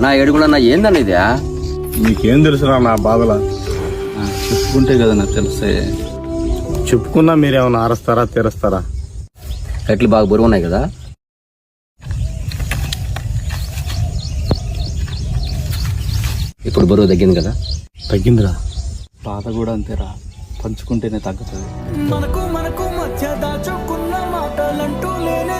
నా ఏడుగులన్నా ఏందన్న ఇది? నీకేం తెలుసురా నా బాధల? చెప్పుకుంటే కదా నాకు తెలిసే. చెప్పుకున్నా మీరేమన్నా ఆరస్తారా తీరుస్తారా? కట్లు బాగా బరువు ఉన్నాయి కదా. ఇప్పుడు బరువు తగ్గింది కదా. తగ్గిందిరా. బాధ కూడా అంతేరా, పంచుకుంటేనే తగ్గుతుంది. మనకు మధ్య దాచుకున్న మాటలంటూ లేనే